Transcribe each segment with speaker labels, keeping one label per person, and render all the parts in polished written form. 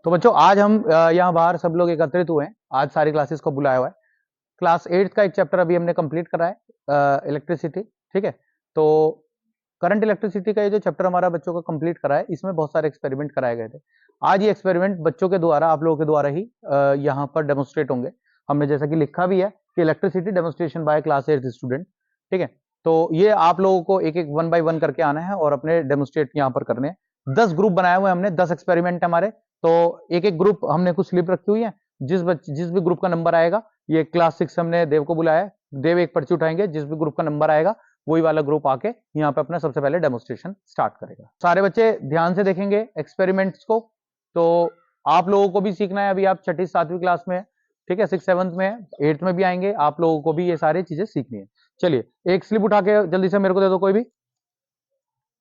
Speaker 1: तो बच्चों आज हम यहाँ बाहर सब लोग एकत्रित हुए हैं। आज सारी क्लासेस को बुलाया हुआ है। क्लास 8 का एक चैप्टर अभी हमने कंप्लीट करा है, इलेक्ट्रिसिटी। ठीक है, तो करंट इलेक्ट्रिसिटी का ये जो चैप्टर हमारा बच्चों का कंप्लीट करा है, इसमें बहुत सारे एक्सपेरिमेंट कराए गए थे। आज ये एक्सपेरिमेंट बच्चों के द्वारा, आप लोगों के द्वारा ही यहाँ पर डेमोन्स्ट्रेट होंगे। हमने जैसा कि लिखा भी है कि electricity demonstration by class 8 student. ठीक है, तो ये आप लोगों को एक एक 1 बाय 1 करके आना है और अपने डेमोन्स्ट्रेट यहाँ पर करने हैं। 10 ग्रुप बनाए हुए हमने, 10 एक्सपेरिमेंट हमारे। तो एक एक ग्रुप हमने कुछ स्लिप रखी हुई है। जिस भी ग्रुप का नंबर आएगा, ये क्लास 6 हमने देव को बुलाया है, देव एक पर्ची उठाएंगे, जिस भी ग्रुप का नंबर आएगा वही वाला ग्रुप आके यहाँ पे अपना सबसे पहले डेमोन्स्ट्रेशन स्टार्ट करेगा। सारे बच्चे ध्यान से देखेंगे एक्सपेरिमेंट्स को। तो आप लोगों को भी सीखना है, अभी आप छठी 7वीं क्लास में है, ठीक है, 6 7th में है, 8th में भी आएंगे, आप लोगों को भी ये सारी चीजें सीखनी है। चलिए एक स्लिप उठा के जल्दी से मेरे को दे दो कोई भी।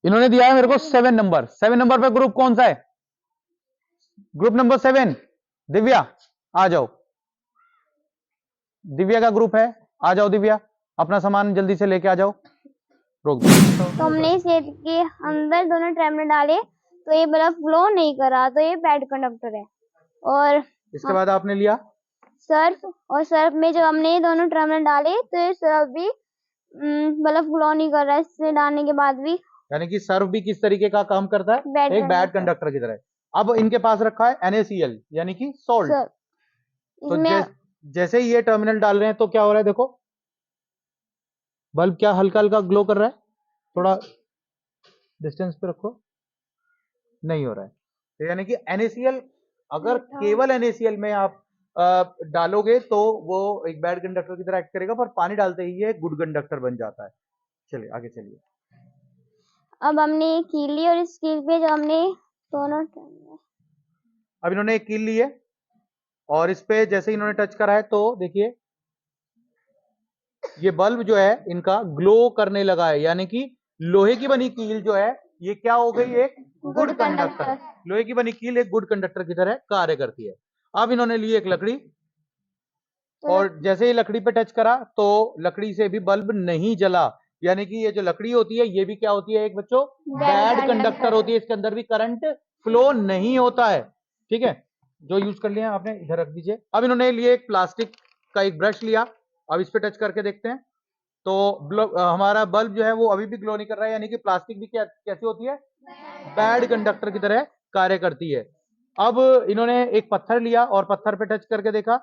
Speaker 1: इन्होंने दिया है मेरे को 7 नंबर पे ग्रुप कौन सा है? ग्रुप नंबर 7, दिव्या आ जाओ। दिव्या का ग्रुप है, आ जाओ दिव्या, अपना सामान जल्दी से लेके आ जाओ। रोक दो।
Speaker 2: तो हमने इस छेद के अंदर दोनों टर्मिनल डाले तो ये बल्ब फ्लो नहीं करा, तो ये बैड कंडक्टर है। और
Speaker 1: इसके बाद आपने लिया
Speaker 2: सर्फ में जब हमने ये दोनों टर्मिनल डाले तो ये सर्फ भी बल्ब फ्लो नहीं कर रहा है, इससे डालने के बाद भी।
Speaker 1: यानी कि सर्व भी किस तरीके का काम करता है? एक बैड कंडक्टर की तरह। अब इनके पास रखा है NaCl यानी कि सॉल्ट। तो जैसे ही ये टर्मिनल डाल रहे हैं तो क्या हो रहा है? देखो बल्ब क्या हल्का हल्का ग्लो कर रहा है। थोड़ा डिस्टेंस पे रखो, नहीं हो रहा है। तो यानी कि NaCl, अगर केवल NaCl में आप डालोगे तो वो एक बैड कंडक्टर की तरह एक्ट करेगा, पर पानी डालते ही ये गुड कंडक्टर बन जाता है। चलिए आगे चलिए।
Speaker 2: अब हमने कील ली और इस कील पे जब हमने दोनों
Speaker 1: अब इन्होंने एक कील ली है और इस पे जैसे इन्होंने टच करा है तो देखिए ये बल्ब जो है इनका ग्लो करने लगा है, यानी कि लोहे की बनी कील जो है ये क्या हो गई? एक गुड कंडक्टर। लोहे की बनी कील एक गुड कंडक्टर की तरह कार्य करती है। अब इन्होंने ली एक लकड़ी और जैसे ही लकड़ी पे टच करा तो लकड़ी से भी बल्ब नहीं जला, यानी कि ये जो लकड़ी होती है ये भी क्या होती है? एक बच्चों बैड कंडक्टर होती है, इसके अंदर भी करंट फ्लो नहीं होता है। ठीक है, जो यूज कर लिया आपने इधर रख दीजिए। अब इन्होंने लिए एक प्लास्टिक का एक ब्रश लिया, अब इस पे टच करके देखते हैं तो हमारा बल्ब जो है वो अभी भी ग्लो नहीं कर रहा है, यानी कि प्लास्टिक भी कैसी होती है? बैड कंडक्टर की तरह कार्य करती है। अब इन्होंने एक पत्थर लिया और पत्थर पे टच करके देखा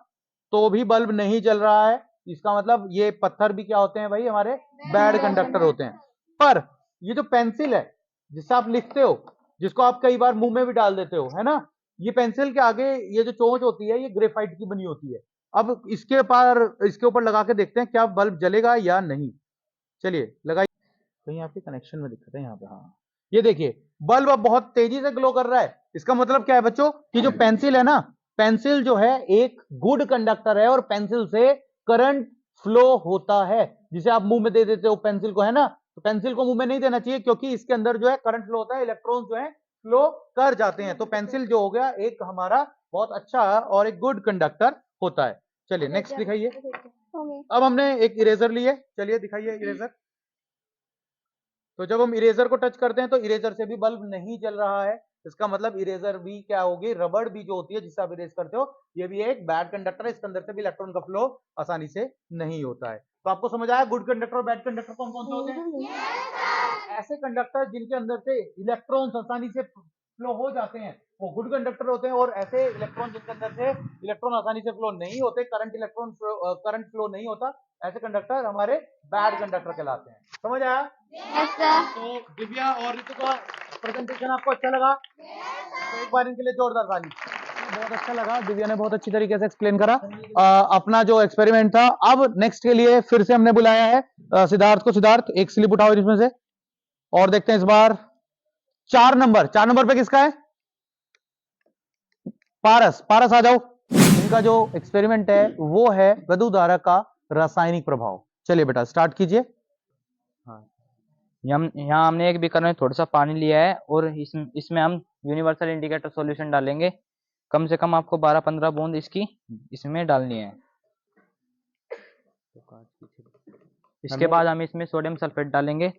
Speaker 1: तो भी बल्ब नहीं जल रहा है। इसका मतलब ये पत्थर भी क्या होते हैं भाई? हमारे बैड कंडक्टर होते हैं। पर ये जो पेंसिल है जिससे आप लिखते हो, जिसको आप कई बार मुंह में भी डाल देते हो, है ना, ये पेंसिल के आगे ये जो चोंच होती है ये ग्रेफाइट की बनी होती है। अब इसके ऊपर लगा के देखते हैं क्या बल्ब जलेगा या नहीं। चलिए लगाइए। कहीं आपके कनेक्शन में दिक्कत है यहाँ पे। हाँ, ये देखिए बल्ब अब बहुत तेजी से ग्लो कर रहा है। इसका मतलब क्या है बच्चों कि जो पेंसिल है ना, पेंसिल जो है एक गुड कंडक्टर है और पेंसिल से करंट फ्लो होता है। जिसे आप मुंह में दे देते हो पेंसिल को, है ना, तो पेंसिल को मुंह में नहीं देना चाहिए क्योंकि इसके अंदर जो है करंट फ्लो होता है, इलेक्ट्रॉन जो है फ्लो कर जाते हैं। तो पेंसिल जो हो गया एक हमारा बहुत अच्छा और एक गुड कंडक्टर होता है। चलिए नेक्स्ट दिखाइए। अब हमने एक इरेजर लिए, चलिए दिखाइए इरेजर। तो जब हम इरेजर को टच करते हैं तो इरेजर से भी बल्ब नहीं जल रहा है। इसका मतलब इरेजर भी क्या होगी? रबड़ भी जो होती है जिससे आप इरेज करते हो, ये भी एक बैड कंडक्टर है, इसके अंदर से भी इलेक्ट्रॉन का फ्लो आसानी से नहीं होता है। तो आपको समझ आया गुड कंडक्टर और बैड कंडक्टर कौन कौन से होते हैं? ऐसे कंडक्टर जिनके अंदर से इलेक्ट्रॉन्स आसानी से फ्लो हो जाते हैं वो गुड कंडक्टर होते हैं, और ऐसे इलेक्ट्रॉन जिनके अंदर से इलेक्ट्रॉन आसानी से फ्लो नहीं होते, करंट फ्लो नहीं होता, ऐसे कंडक्टर हमारे बैड कंडक्टर कहलाते हैं। समझ आया? तो दिव्या और ऋतु का प्रेजेंटेशन आपको अच्छा लगा? तो एक बार इनके लिए जोरदार ताली। बहुत अच्छा लगा, दिव्या ने बहुत अच्छी तरीके से एक्सप्लेन करा अपना जो एक्सपेरिमेंट था। अब नेक्स्ट के लिए फिर से हमने बुलाया है सिद्धार्थ को। सिद्धार्थ एक स्लिप उठाओ इसमें से और देखते हैं इस बार 4 नंबर पे किसका है? पारस। पारस आ जाओ। इनका जो एक्सपेरिमेंट है वो है विद्युत का रासायनिक प्रभाव। चलिए बेटा स्टार्ट कीजिए।
Speaker 3: हाँ, यहाँ हमने एक बीकर में थोड़ा सा पानी लिया है और इसमें हम यूनिवर्सल इंडिकेटर सॉल्यूशन डालेंगे। कम से कम आपको 12-15 बूंद इसमें डालनी है। इसके बाद हम इसमें सोडियम सल्फेट डालेंगे।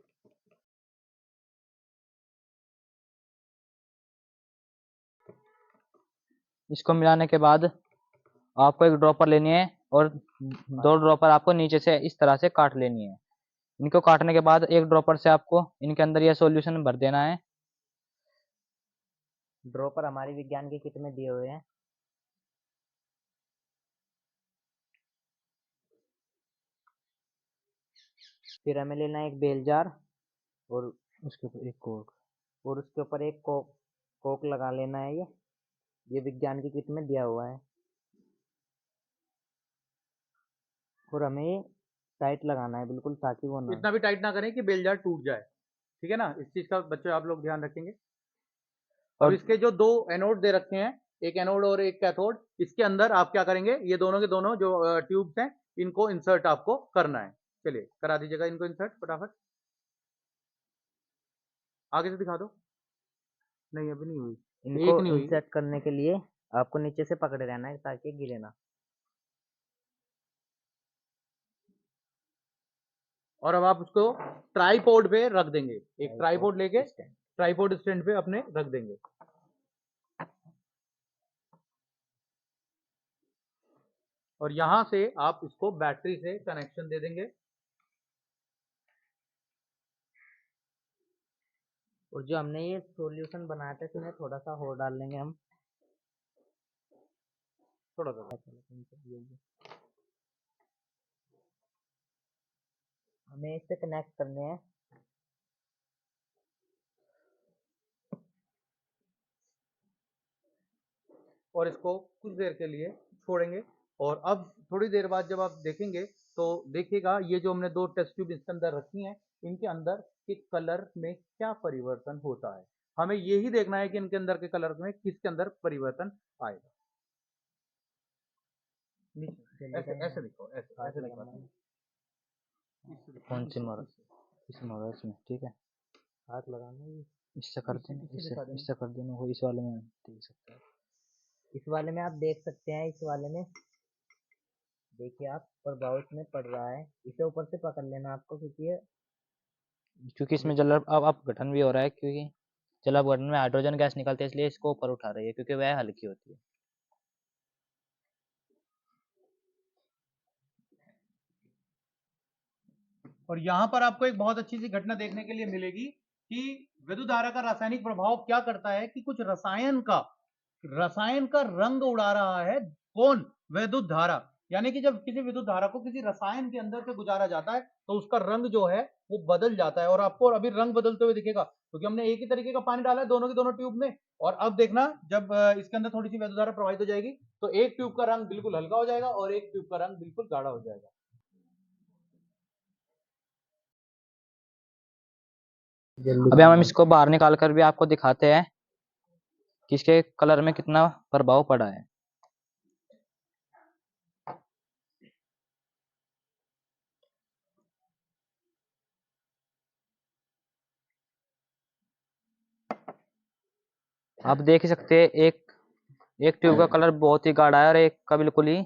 Speaker 3: इसको मिलाने के बाद आपको एक ड्रॉपर लेनी है और 2 ड्रॉपर आपको नीचे से इस तरह से काट लेनी है। इनको काटने के बाद एक ड्रॉपर से आपको इनके अंदर यह सॉल्यूशन भर देना है।
Speaker 4: ड्रॉपर हमारी विज्ञान की किट में दिए हुए हैं। फिर हमें लेना है एक बेल जार और
Speaker 3: उसके ऊपर एक कोक।
Speaker 4: उसके ऊपर एक कोक लगा लेना है। ये विज्ञान की किट में दिया हुआ है। और हमें टाइट लगाना है बिल्कुल, ताकि वो ना
Speaker 1: इतना भी टाइट ना करें कि बेल जार टूट जाए, ठीक है ना। इस चीज का बच्चों आप लोग ध्यान रखेंगे। और
Speaker 3: और
Speaker 1: इसके जो 2 एनोड दे रखे हैं, एक एनोड और एक कैथोड, इसके अंदर आप क्या करेंगे, ये दोनों के दोनों जो ट्यूब्स हैं इनको इंसर्ट आपको करना है। चलिए करा दीजिएगा इनको इंसर्ट फटाफट, आगे से दिखा दो। नहीं अभी नहीं हुई,
Speaker 4: इनको
Speaker 1: एक नहीं हुई।
Speaker 4: इंसर्ट करने के लिए आपको नीचे से पकड़े रहना है ताकि गिरे ना।
Speaker 1: और अब आप उसको ट्राईपोड पे रख देंगे, एक ट्राईपोड
Speaker 4: ट्राइपॉड
Speaker 1: लेके
Speaker 4: स्टैंड।
Speaker 1: ट्राईपोड स्टैंड पे अपने रख देंगे। और यहां से आप इसको बैटरी से कनेक्शन दे देंगे।
Speaker 4: और जो हमने ये सॉल्यूशन बनाया था इसमें थोड़ा सा और डाल लेंगे हम।
Speaker 1: थोड़ा सा
Speaker 4: हमें इससे कनेक्ट करने हैं।
Speaker 1: और इसको कुछ देर के लिए छोड़ेंगे। और अब थोड़ी देर बाद जब आप देखेंगे तो देखिएगा ये जो हमने 2 टेस्ट ट्यूब इसके अंदर रखी हैं, इनके अंदर के कलर में क्या परिवर्तन होता है। हमें यही देखना है कि इनके अंदर के कलर में किसके अंदर परिवर्तन आएगा। ऐसे ऐसे दिखो, ऐसे ऐसे दिखो।
Speaker 3: कौन सी मारा? इसमें होगा, इसमें ठीक है।
Speaker 4: हाथ लगाना है।
Speaker 3: इससे कर देना, इससे कर देना, वो इस वाले में देख सकते हैं।
Speaker 4: इस वाले में आप देख सकते हैं। इस वाले में देखिए आप, प्रभाव इसमें पड़ रहा है। इसे ऊपर से पकड़ लेना आपको,
Speaker 3: क्योंकि इसमें जल अब गठन भी हो रहा है, क्योंकि जल अपघटन में हाइड्रोजन गैस निकलती है, इसलिए इसको ऊपर उठा रही है क्योंकि वह हल्की होती है।
Speaker 1: और यहां पर आपको एक बहुत अच्छी सी घटना देखने के लिए मिलेगी कि विद्युत धारा का रासायनिक प्रभाव क्या करता है कि कुछ रसायन का रंग उड़ा रहा है। कौन? विद्युत धारा। यानी कि जब किसी विद्युत धारा को किसी रसायन के अंदर से गुजारा जाता है तो उसका रंग जो है वो बदल जाता है। और आपको अभी रंग बदलते हुए दिखेगा क्योंकि हमने एक ही तरीके का पानी डाला है दोनों के दोनों ट्यूब में। और अब देखना जब इसके अंदर थोड़ी सी विद्युत धारा प्रवाहित हो जाएगी तो एक ट्यूब का रंग बिल्कुल हल्का हो जाएगा और एक ट्यूब का रंग बिल्कुल गाढ़ा हो जाएगा।
Speaker 3: अभी हम इसको बाहर निकाल कर भी आपको दिखाते हैं कि इसके कलर में कितना प्रभाव पड़ा है। आप देख ही सकते हैं, एक ट्यूब का कलर बहुत ही गाढ़ा है और एक का बिल्कुल ही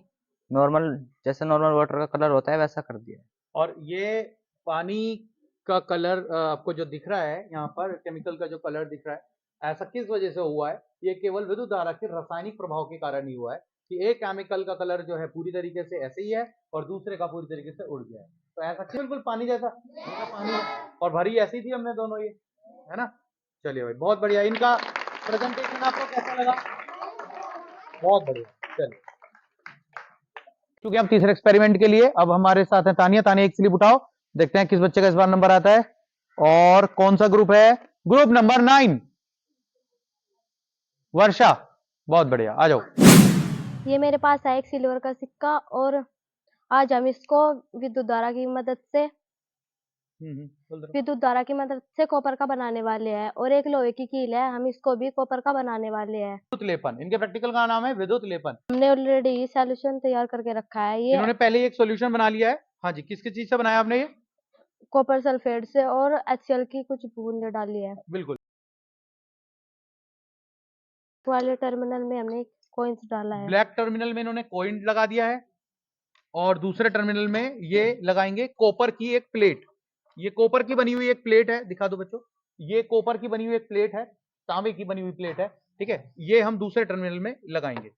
Speaker 3: नॉर्मल, जैसे नॉर्मल वाटर का कलर होता है वैसा कर दिया है।
Speaker 1: और ये पानी का कलर आपको जो दिख रहा है यहाँ पर केमिकल का जो कलर दिख रहा है, ऐसा किस वजह से हुआ है? ये केवल विद्युत धारा के रासायनिक प्रभाव के कारण ही हुआ है कि एक केमिकल का कलर जो है पूरी तरीके से ऐसे ही है और दूसरे का पूरी तरीके से उड़ गया है। तो ऐसा बिल्कुल पानी जैसा पानी है और भरी ऐसी थी हमने दोनों, ये है ना। चलिए भाई बहुत बढ़िया। इनका प्रेजेंटेशन आपको कैसा लगा? बहुत बढ़िया। चलिए क्योंकि हम तीसरे एक्सपेरिमेंट के लिए अब हमारे साथ है तानिया। तानिया एक स्लिप उठाओ, देखते हैं किस बच्चे का इस बार नंबर आता है और कौन सा ग्रुप है। ग्रुप नंबर 9 वर्षा। बहुत बढ़िया, आ जाओ।
Speaker 2: ये मेरे पास है एक सिल्वर का सिक्का और आज हम इसको विद्युत धारा की मदद से कॉपर का बनाने वाले हैं। और एक लोहे की कील है, हम इसको भी कॉपर का बनाने वाले हैं।
Speaker 1: विद्युत लेपन, इनके प्रैक्टिकल का नाम है विद्युत लेपन।
Speaker 2: हमने ऑलरेडी सॉल्यूशन तैयार करके रखा है। ये
Speaker 1: इन्होंने पहले ही एक सॉल्यूशन बना लिया है। हाँ जी, किस किस चीज से बनाया आपने ये?
Speaker 2: कॉपर सल्फेट से और HCl की कुछ बूंदें डाली है।
Speaker 1: बिल्कुल।
Speaker 2: वाले टर्मिनल में हमने कॉइंस डाला है।
Speaker 1: ब्लैक टर्मिनल में इन्होंने कॉइन लगा दिया है और दूसरे टर्मिनल में ये लगाएंगे कॉपर की एक प्लेट। ये कॉपर की बनी हुई एक प्लेट है, दिखा दो बच्चों। ये कॉपर की बनी हुई एक प्लेट है, तांबे की बनी हुई प्लेट है, ठीक है, ये हम दूसरे टर्मिनल में लगाएंगे।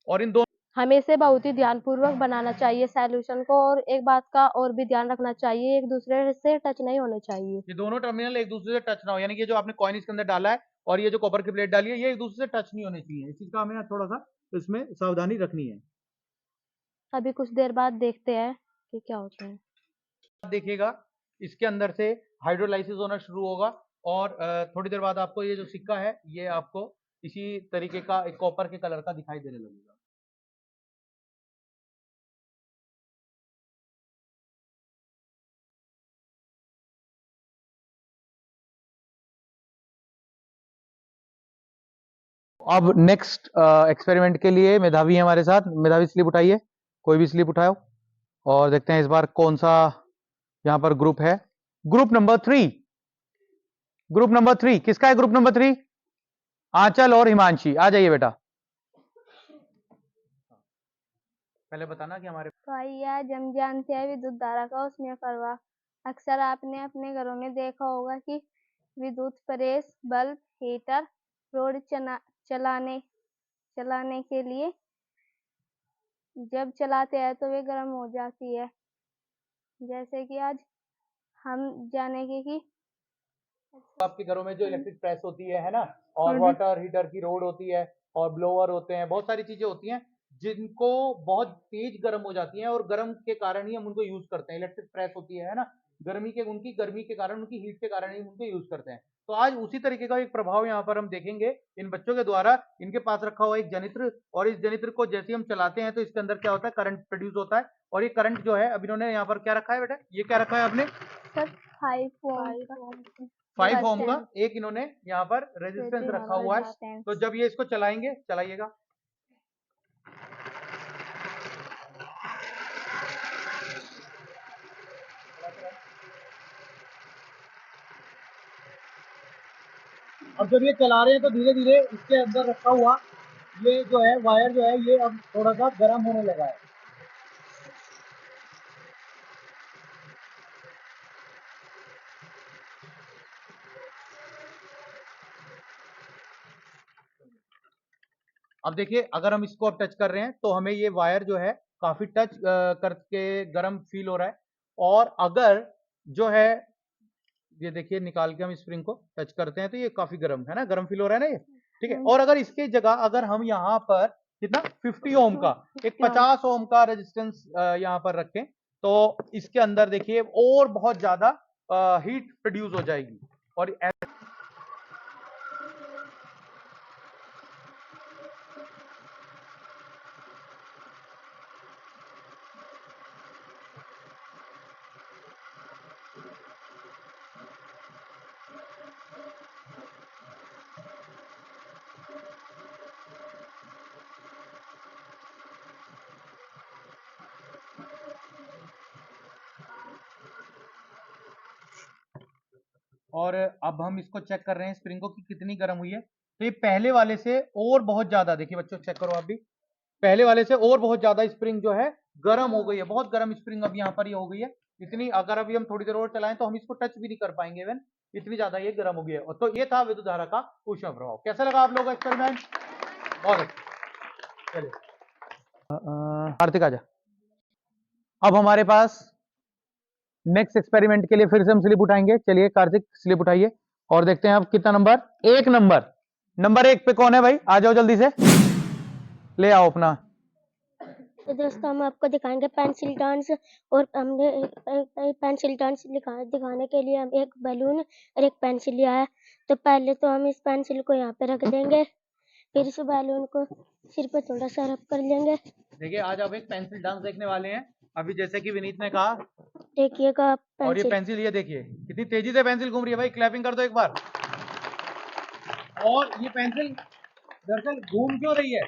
Speaker 1: और इन दोनों
Speaker 5: हमें इसे बहुत ही ध्यानपूर्वक बनाना चाहिए सॉल्यूशन को, और एक बात का और भी ध्यान रखना चाहिए, एक दूसरे से टच नहीं होने चाहिए।
Speaker 1: ये दोनों टर्मिनल एक दूसरे से टच ना हो, यानी कि ये जो आपने कॉइन इसके अंदर डाला है और ये जो कॉपर की प्लेट डाली है, ये एक दूसरे से टच नहीं होने चाहिए। इस चीज का हमें थोड़ा सा इसमें सावधानी रखनी है।
Speaker 5: अभी कुछ देर बाद देखते हैं कि क्या होता है।
Speaker 1: देखिएगा, इसके अंदर से हाइड्रोलाइसिस होना शुरू होगा और थोड़ी देर बाद आपको ये जो सिक्का है ये आपको इसी तरीके का एक कॉपर के कलर का दिखाई देने लगेगा। अब नेक्स्ट एक्सपेरिमेंट के लिए मेधावी है हमारे साथ। मेधावी स्लिप उठाइए, कोई भी स्लिप उठाओ और देखते हैं इस बार कौन सा यहां पर ग्रुप है। ग्रुप नंबर 3, ग्रुप नंबर 3 किसका है? ग्रुप नंबर 3 आंचल और हिमांशी, आ जाइए बेटा। पहले बताना कि हमारे
Speaker 2: भाई आज हम जानते हैं विद्युत धारा का उसमें प्रवाह। अक्सर आपने अपने घरों में देखा होगा कि विद्युत प्रेस, बल्ब, हीटर, रोड चलाने के लिए जब चलाते हैं तो वे गर्म हो जाती है। जैसे कि आज हम जानेंगे कि
Speaker 1: आपके घरों में जो इलेक्ट्रिक प्रेस होती है ना, और वाटर हीटर की रोड होती है और ब्लोअर होते हैं, बहुत सारी चीजें होती हैं जिनको बहुत तेज गर्म हो जाती हैं और गर्म के कारण ही हम उनको यूज करते हैं। इलेक्ट्रिक प्रेस होती है ना, गर्मी के कारण, उनकी हीट के कारण ही उनको यूज करते हैं। तो आज उसी तरीके का एक प्रभाव यहाँ पर हम देखेंगे इन बच्चों के द्वारा। इनके पास रखा हुआ एक जनित्र, और इस जनित्र को जैसे हम चलाते हैं तो इसके अंदर क्या होता है, करंट प्रोड्यूस होता है। और ये करंट जो है, अब इन्होंने यहाँ पर क्या रखा है बेटा, ये क्या रखा है आपने? 5 ओम का एक इन्होंने यहाँ पर रेजिस्टेंस रखा हुआ है। तो जब ये इसको चलाएंगे, चलाइएगा, अब जब ये चला रहे हैं तो धीरे धीरे इसके अंदर रखा हुआ ये जो है वायर जो है, ये अब थोड़ा सा गर्म होने लगा है। अब देखिए, अगर हम इसको अब टच कर रहे हैं तो हमें ये वायर जो है काफी टच करके गर्म फील हो रहा है। और अगर जो है ये देखिए, निकाल के हम स्प्रिंग को टच करते हैं तो ये काफी गर्म है ना, गर्म फील हो रहा है ना ये, ठीक है। और अगर इसके जगह अगर हम यहाँ पर कितना 50 ओम का एक 50 ओम का रेजिस्टेंस यहाँ पर रखें तो इसके अंदर देखिए और बहुत ज्यादा हीट प्रोड्यूस हो जाएगी। और और अब हम इसको चेक कर रहे हैं स्प्रिंग को कि कितनी गर्म हुई है। तो ये पहले वाले से और बहुत ज्यादा, देखिए बच्चों चेक करो आप भी, पहले वाले से और बहुत ज्यादा स्प्रिंग जो है गर्म हो गई है। बहुत गर्म स्प्रिंग अब यहाँ पर ये हो गई है इतनी, अगर अभी हम थोड़ी देर और चलाएं तो हम इसको टच भी नहीं कर पाएंगे इवन, इतनी ज्यादा ये गर्म हो गई है। तो ये था विद्युत धारा का ऊष्मा प्रभाव। कैसा लगा आप लोगों का एक्सपेरिमेंट? बहुत अच्छा। चलिए कार्तिक आजा। अब हमारे पास नेक्स्ट एक्सपेरिमेंट के लिए फिर से हम स्लिप उठाएंगे। चलिए कार्तिक स्लिप उठाइए और देखते हैं अब कितना नंबर, एक नंबर 1 पे कौन है भाई, आ जाओ जल्दी से, ले आओ अपना।
Speaker 2: तो दोस्तों हम आपको दिखाएंगे पेंसिल डांस। और हमने पेंसिल डांस दिखाने के लिए हम एक बैलून और एक पेंसिल लिया है। तो पहले तो हम इस पेंसिल को यहाँ पे रख देंगे, फिर इस बैलून को सिर पे थोड़ा सा रब कर लेंगे।
Speaker 1: देखिए आज आप एक पेंसिल डांस देखने वाले हैं। अभी जैसे कि विनीत ने कहा,
Speaker 2: देखिएगा
Speaker 1: और ये
Speaker 2: पेंसिल,
Speaker 1: पेंसिल ये देखिए कितनी तेजी से पेंसिल घूम रही है भाई, क्लैपिंग कर दो एक बार। और ये पेंसिल दरअसल घूम क्यों रही है,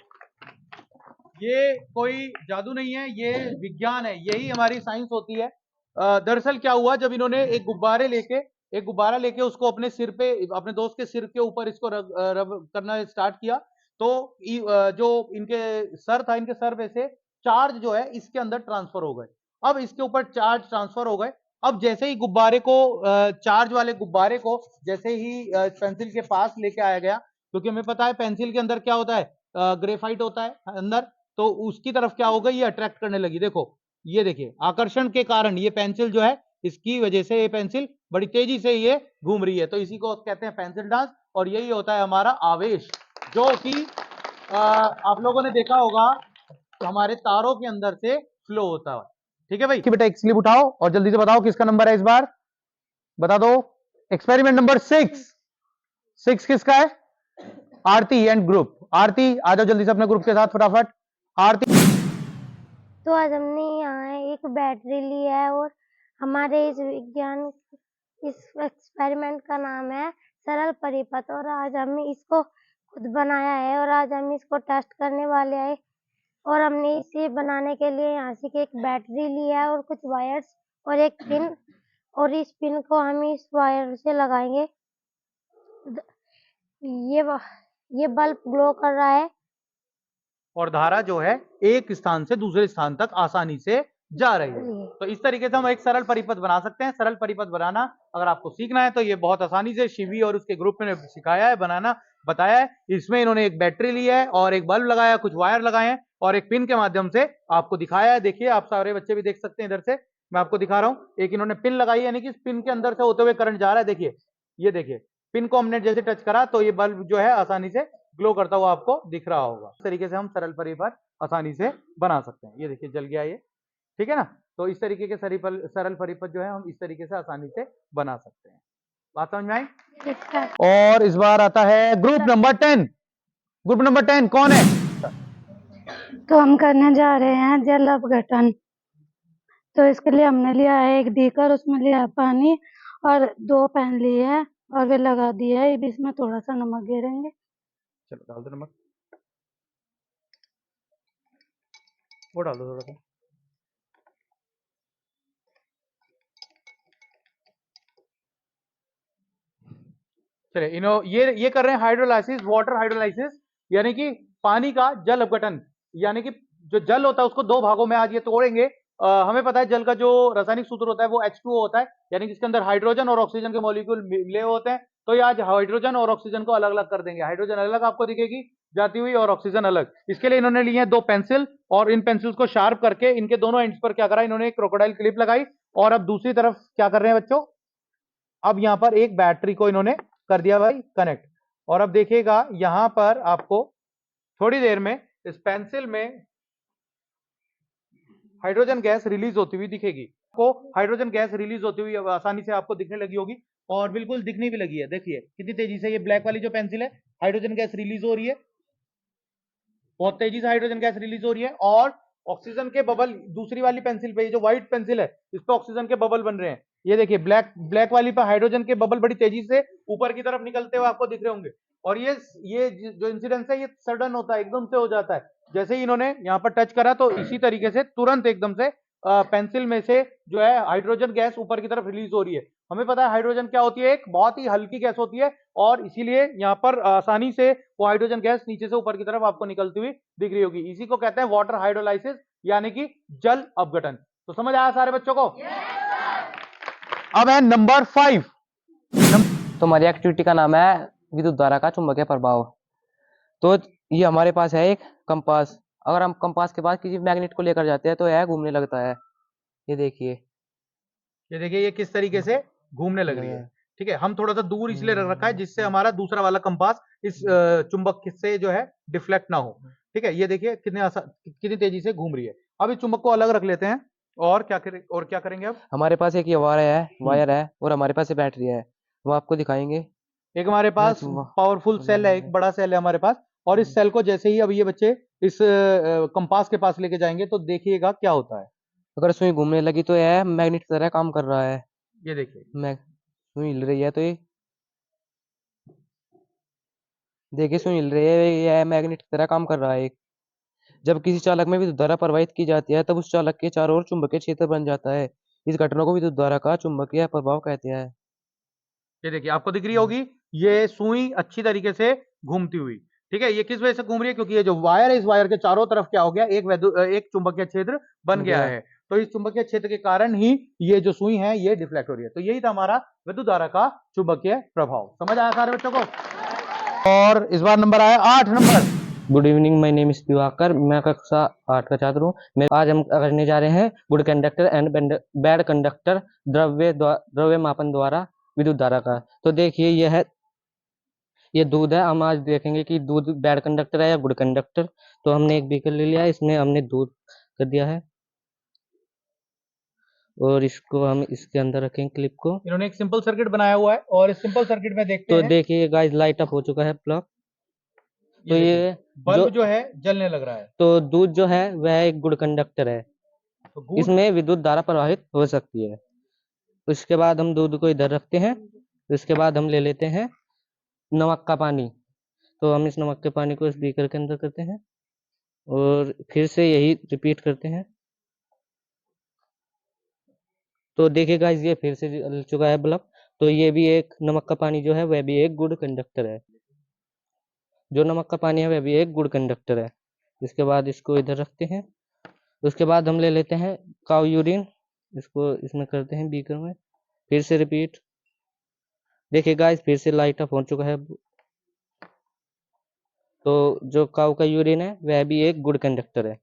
Speaker 1: ये कोई जादू नहीं है, ये विज्ञान है, यही हमारी साइंस होती है। दरअसल क्या हुआ, जब इन्होंने एक गुब्बारा लेके उसको अपने सिर पे, अपने दोस्त के सिर के ऊपर इसको रब करना स्टार्ट किया, तो जो इनके सर था, इनके सर पे से चार्ज जो है इसके अंदर ट्रांसफर हो गए। अब इसके ऊपर चार्ज ट्रांसफर हो गए। अब जैसे ही गुब्बारे को चार्ज वाले गुब्बारे को जैसे ही पेंसिल के पास लेके आया गया क्योंकि हमें पता है पेंसिल के अंदर क्या होता है, ग्रेफाइट होता है अंदर, तो उसकी तरफ क्या होगा, ये अट्रैक्ट करने लगी। देखो ये देखिए, आकर्षण के कारण ये पेंसिल जो है, इसकी वजह से ये पेंसिल बड़ी तेजी से ये घूम रही है, तो इसी को कहते हैं पेंसिल डांस। और यही होता है हमारा आवेश, जो कि आप लोगों ने देखा होगा हमारे तारों के अंदर से फ्लो होता है। ठीक है भाई, कि बेटा एक स्लिप उठाओ और जल्दी से बताओ किसका नंबर है इस बार, बता दो। एक्सपेरिमेंट नंबर 6 किसका है, आरती एंड ग्रुप। आरती आ जाओ जल्दी से अपने ग्रुप के साथ फटाफट। आरती।
Speaker 2: तो आज हमने यहाँ एक बैटरी ली है और हमारे इस एक्सपेरिमेंट का नाम है सरल परिपथ, और आज हमने इसको खुद बनाया है और आज हम इसको टेस्ट करने वाले हैं। और हमने इसे बनाने के लिए यहाँ से एक बैटरी ली है और कुछ वायर्स और एक पिन, और इस पिन को हम इस वायर से लगाएंगे। ये बल्ब ग्लो कर रहा है
Speaker 1: और धारा जो है एक स्थान से दूसरे स्थान तक आसानी से जा रही है। तो इस तरीके से हम एक सरल परिपथ बना सकते हैं। सरल परिपथ बनाना अगर आपको सीखना है तो ये बहुत आसानी से शिवी और उसके ग्रुप ने सिखाया है, बनाना बताया है। इसमें इन्होंने एक बैटरी ली है और एक बल्ब लगाया, कुछ वायर लगाए हैं और एक पिन के माध्यम से आपको दिखाया है। देखिए आप सारे बच्चे भी देख सकते हैं, इधर से मैं आपको दिखा रहा हूं। एक इन्होंने पिन लगाई, यानी कि पिन के अंदर से होते हुए करंट जा रहा है। देखिए ये देखिए, पिन को हमने जैसे टच करा तो ये बल्ब जो है आसानी से ग्लो करता हुआ आपको दिख रहा होगा। इस तरीके से हम सरल परिपथ आसानी से बना सकते हैं। ये देखिए जल गया ये, ठीक है ना। तो इस तरीके के सरल परिपथ जो है हम इस तरीके से आसानी से बना सकते हैं। बात समझ में आई। और इस बार आता है ग्रुप नंबर 10। ग्रुप नंबर 10 कौन है?
Speaker 6: तो हम करने जा रहे हैं जल अपघटन। तो इसके लिए हमने लिया है एक बीकर, उसमें लिया है पानी और 2 पेन लिए हैं और वे लगा दिए है। अब इसमें थोड़ा सा नमक गिरेंगे।
Speaker 1: चलो डाल दो नमक, वो डाल दो थोड़ा सा। चलिए ये कर रहे हैं हाइड्रोलाइसिस, वाटर हाइड्रोलाइसिस, यानी कि पानी का जल अपघटन। यानी कि जो जल होता है उसको 2 भागों में आज ये तोड़ेंगे। हमें पता है जल का जो रासायनिक सूत्र होता है वो H2O होता है, यानी कि इसके अंदर हाइड्रोजन और ऑक्सीजन के मॉलिक्यूल मिले होते हैं। तो ये आज हाइड्रोजन और ऑक्सीजन को अलग अलग कर देंगे। हाइड्रोजन अलग आपको दिखेगी जाती हुई और ऑक्सीजन अलग। इसके लिए इन्होंने लिए हैं 2 पेंसिल और इन पेंसिल्स को शार्प करके इनके दोनों एंड्स पर क्या करा, इन्होंने एक क्रोकोडाइल क्लिप लगाई और अब दूसरी तरफ क्या कर रहे हैं बच्चों, अब यहां पर एक बैटरी को इन्होंने कर दिया भाई कनेक्ट। और अब देखिएगा यहां पर आपको थोड़ी देर में इस पेंसिल में हाइड्रोजन गैस रिलीज होती हुई दिखेगी। को हाइड्रोजन गैस रिलीज होती हुई अब आसानी से आपको दिखने लगी होगी और बिल्कुल दिखने भी लगी है। देखिए कितनी तेजी से ये ब्लैक वाली जो पेंसिल है, हाइड्रोजन गैस रिलीज हो रही है, बहुत तेजी से हाइड्रोजन गैस रिलीज हो रही है। और ऑक्सीजन के बबल दूसरी वाली पेंसिल पे, जो व्हाइट पेंसिल है इस पे ऑक्सीजन के बबल बन रहे हैं। ये देखिए ब्लैक वाली पे हाइड्रोजन के बबल बड़ी तेजी से ऊपर की तरफ निकलते हुए आपको दिख रहे होंगे। और ये जो इंसिडेंस है ये सडन होता है, एकदम से हो जाता है। जैसे ही इन्होंने यहाँ पर टच करा तो इसी तरीके से तुरंत एकदम से पेंसिल में से जो है हाइड्रोजन गैस ऊपर की तरफ रिलीज हो रही है। हमें पता है हाइड्रोजन क्या होती है, एक बहुत ही हल्की गैस होती है और इसीलिए यहाँ पर आसानी से वो हाइड्रोजन गैस नीचे से ऊपर की तरफ आपको निकलती हुई दिख रही होगी। इसी को कहते हैं वाटर हाइड्रोलाइसिस, यानी कि जल अपघटन। तो समझ आया सारे बच्चों को? अब है नंबर 5।
Speaker 3: तो हमारी एक्टिविटी का नाम है विद्युत धारा का चुंबकीय प्रभाव। तो ये हमारे पास है एक कंपास। अगर हम कंपास के पास किसी मैग्नेट को लेकर जाते हैं तो यह घूमने लगता है। ये देखिए
Speaker 1: ये किस तरीके से घूमने लग रही है। ठीक है, हम थोड़ा सा दूर इसलिए रख रखा है जिससे हमारा दूसरा वाला कंपास इस चुंबक से जो है डिफ्लेक्ट ना हो। ठीक है, ये देखिए कितनी तेजी से घूम रही है। अब इस चुंबक को अलग रख लेते हैं और क्या करेंगे अब?
Speaker 3: हमारे पास एक ये वायर है और हमारे पास ये बैटरी है, वो आपको दिखाएंगे।
Speaker 1: एक हमारे पास पावरफुल सेल है, एक बड़ा सेल है हमारे पास, और इस सेल को जैसे ही अब ये बच्चे इस कंपास के पास लेके जाएंगे तो देखिएगा क्या होता है।
Speaker 3: अगर सुई घूमने लगी तो यह मैग्नेट की तरह काम कर रहा है।
Speaker 1: ये देखिए
Speaker 3: सुई हिल रही है तो ये देखिए सुई हिल रही है, यह मैग्नेट की तरह काम कर रहा है। जब किसी चालक में विद्युत धारा प्रवाहित की जाती है तब उस चालक के चारों ओर चुंबकीय क्षेत्र बन जाता है। इस घटना को विद्युत धारा का चुंबकीय प्रभाव कहते हैं।
Speaker 1: ये देखिए आपको दिख रही होगी ये सुई अच्छी तरीके से घूमती हुई। ठीक है, ये किस वजह से घूम रही है? क्योंकि ये जो वायर है, इस वायर के चारों तरफ क्या हो गया, एक चुंबकीय क्षेत्र बन गया है। तो इस चुंबकीय क्षेत्र के कारण ही ये जो सुई है ये डिफ्लेक्ट हो रही है। तो यही था हमारा विद्युत धारा का चुंबकीय प्रभाव। समझ आया सारे बच्चों को? और इस बार नंबर आया 8 number.
Speaker 7: Good evening, my name is Diwakar. मैं कक्षा 8 का छात्र हूँ। मैं आज हम करने जा रहे हैं good conductor and bad conductor द्रव्य मापन द्वारा विद्युत धारा का। तो देखिए ये दूध है। हम आज देखेंगे कि दूध बैड कंडक्टर है या गुड कंडक्टर। तो हमने एक बीकर ले लिया है, इसमें हमने दूध कर दिया है और इसको हम इसके अंदर रखेंगे क्लिप को।
Speaker 1: इन्होंने एक सिंपल सर्किट बनाया हुआ है और इस सिंपल सर्किट में देखते
Speaker 7: तो
Speaker 1: हैं
Speaker 7: देखिए गाइस, लाइट अप हो चुका है प्लग। तो ये
Speaker 1: बल्ब जो है जलने लग रहा है।
Speaker 7: तो दूध जो है वह एक गुड कंडक्टर है।
Speaker 1: तो गुड
Speaker 7: इसमें विद्युत धारा प्रवाहित हो सकती है। उसके बाद हम दूध को इधर रखते हैं। उसके बाद हम ले लेते हैं नमक का पानी। तो हम इस नमक के पानी को इस बीकर के अंदर करते हैं और फिर से यही रिपीट करते हैं। तो देखिए गाइस, ये फिर से जल चुका है बल्ब। तो ये भी एक नमक का पानी जो है वह भी एक गुड कंडक्टर है। जो नमक का पानी है वह भी एक गुड कंडक्टर है। इसके बाद इसको इधर रखते हैं। उसके बाद हम ले लेते हैं काऊ यूरिन, इसको इसमें करते हैं बीकर में। फिर से रिपीट। देखिए गाइस, फिर से लाइट अप हो चुका है। तो जो काऊ का यूरिन है वह भी एक गुड कंडक्टर है।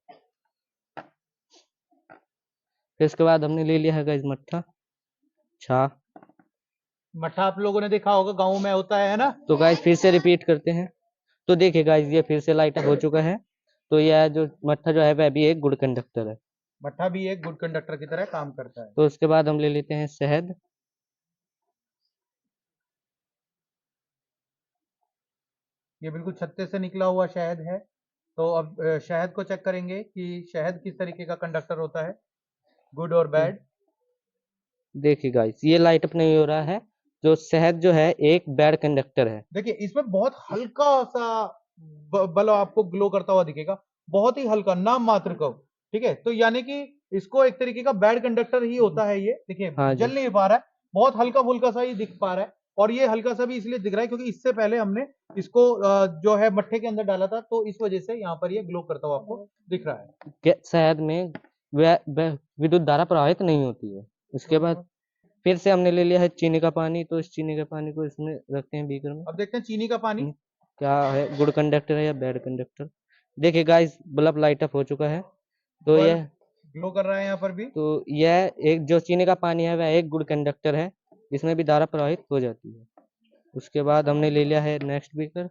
Speaker 7: फिर इसके बाद हमने ले लिया है गाइस मट्ठा, छा।
Speaker 1: मट्ठा आप लोगों ने देखा होगा, गाँव में होता है ना।
Speaker 7: तो गाइस फिर से रिपीट करते हैं। तो देखिए गाइस, ये फिर से लाइट अप हो चुका है। तो यह जो मट्ठा जो है वह भी एक गुड कंडक्टर है।
Speaker 1: मट्ठा भी एक गुड कंडक्टर की तरह काम करता है।
Speaker 7: तो उसके बाद हम ले लेते हैं शहद।
Speaker 1: ये बिल्कुल छत्ते से निकला हुआ शहद है। तो अब शहद को चेक करेंगे कि शहद किस तरीके का कंडक्टर होता है, गुड और बैड।
Speaker 7: देखिए गाइस, ये लाइट अप नहीं हो रहा है। जो शहद जो है एक बैड कंडक्टर है।
Speaker 1: देखिए इसमें बहुत हल्का सा बल्ब आपको ग्लो करता हुआ दिखेगा, बहुत ही हल्का, नाम मात्र का। ठीक है, तो यानी कि इसको एक तरीके का बैड कंडक्टर ही होता है ये। देखिए
Speaker 7: हाँ जी।
Speaker 1: जल नहीं पा रहा है, बहुत हल्का फुल्का सा ही दिख पा रहा है। और ये हल्का सा भी इसलिए दिख रहा है क्योंकि इससे पहले हमने इसको जो है मट्ठे के अंदर डाला था, तो इस वजह से यहाँ पर ये ग्लो करता हुआ आपको दिख रहा है।
Speaker 7: शहद में विद्युत धारा प्रवाहित नहीं होती है। उसके बाद फिर से हमने ले लिया है चीनी का पानी। तो इस चीनी के पानी को इसमें रखते हैं बीकर में।
Speaker 1: अब देखते हैं चीनी का पानी
Speaker 7: क्या है, गुड कंडक्टर है या बैड कंडक्टर। देखिए गाइस, बल्ब लाइट अप हो चुका है। तो यह
Speaker 1: ग्लो कर रहा है यहाँ पर भी।
Speaker 7: तो यह एक जो चीनी का पानी है वह एक गुड कंडक्टर है। इसमें भी धारा प्रवाहित हो जाती है। उसके बाद हमने ले लिया है नेक्स्ट बीकर।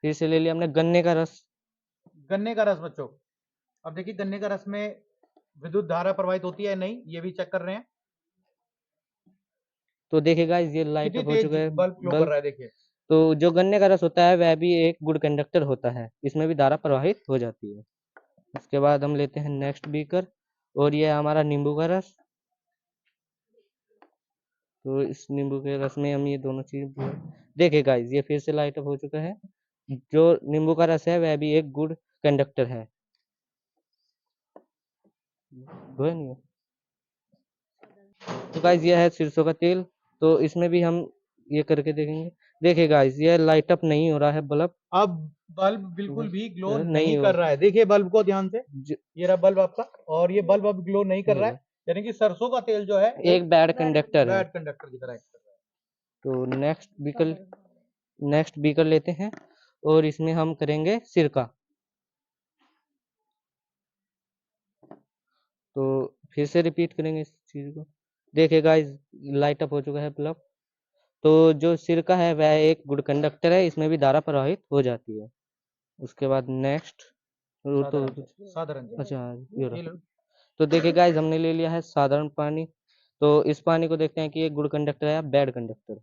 Speaker 7: फिर से ले लिया हमने गन्ने का रस।
Speaker 1: गन्ने का रस बच्चों, अब देखिए गन्ने का रस में विद्युत धारा प्रवाहित होती है नहीं, ये भी चेक कर रहे हैं।
Speaker 7: तो देखिए गाइस, ये लाइट अप हो चुका है
Speaker 1: बल्ब ग्लो कर रहा है, देखिए।
Speaker 7: तो जो गन्ने का रस होता है वह भी एक गुड कंडक्टर होता है। इसमें भी धारा प्रवाहित हो जाती है। उसके बाद हम लेते हैं नेक्स्ट बीकर और ये हमारा नींबू का रस। तो इस नींबू के रस में हम ये दोनों चीज देखिए गाइस, ये फिर से लाइट अप हो चुका है। जो नींबू का रस है वह भी एक गुड कंडक्टर है। नहीं। तो गाइस, ये है सरसों का तेल। तो इसमें भी हम ये करके देखेंगे। देखिए गाइस, ये लाइट अप नहीं हो रहा है बल्ब।
Speaker 1: अब बल्ब बिल्कुल भी ग्लो
Speaker 7: नहीं
Speaker 1: नहीं
Speaker 7: हो
Speaker 1: कर रहा है। देखिए बल्ब को ध्यान से,
Speaker 7: ज-
Speaker 1: ये रहा बल्ब आपका, और ये बल्ब अब ग्लो नहीं कर रहा है। यानी कि सरसों का तेल जो है
Speaker 7: एक बैड कंडक्टर है।
Speaker 1: बैड कंडक्टर की तरह act कर रहा है।
Speaker 7: तो नेक्स्ट बीकर लेते हैं और इसमें हम करेंगे सिरका। तो फिर से रिपीट करेंगे इस चीज को। देखिए गाइस, लाइट अप हो चुका है बल्ब। तो जो सिरका है वह एक गुड कंडक्टर है। इसमें भी धारा प्रवाहित हो जाती है। उसके बाद नेक्स्ट तो
Speaker 1: साधारण जल।
Speaker 7: अच्छा ये
Speaker 1: ये
Speaker 7: रहा।
Speaker 1: लो।
Speaker 7: तो देखिए गाइस, हमने ले लिया है साधारण पानी। तो इस पानी को देखते हैं कि ये गुड कंडक्टर है या बैड कंडक्टर।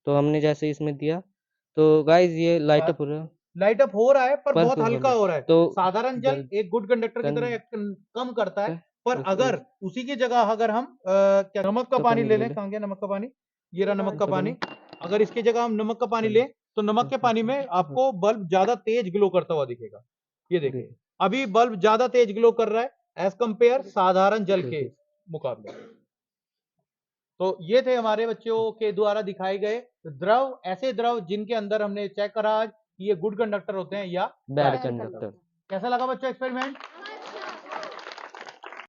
Speaker 7: तो हमने जैसे इसमें दिया तो गाइस ये लाइट अप हो रहा है।
Speaker 1: लाइट अप हो रहा है पर बहुत
Speaker 7: तो
Speaker 1: हल्का हो रहा है।
Speaker 7: तो
Speaker 1: साधारण जल एक गुड कंडक्टर की तरह कम करता है। पर अगर उसी की जगह अगर हम क्या नमक का पानी ले लें, कहाँ गया नमक का पानी, ये रहा नमक का पानी। अगर इसकी जगह हम नमक का पानी लें तो नमक के पानी में आपको बल्ब ज्यादा तेज ग्लो करता हुआ दिखेगा। ये देखिए अभी बल्ब ज्यादा तेज ग्लो कर रहा है एज कंपेयर साधारण जल के मुकाबले। तो ये थे हमारे बच्चों के द्वारा दिखाए गए द्रव, ऐसे द्रव जिनके अंदर हमने चेक करा आज कि ये गुड कंडक्टर होते हैं या
Speaker 7: बैड कंडक्टर।
Speaker 1: कैसा लगा बच्चों एक्सपेरिमेंट?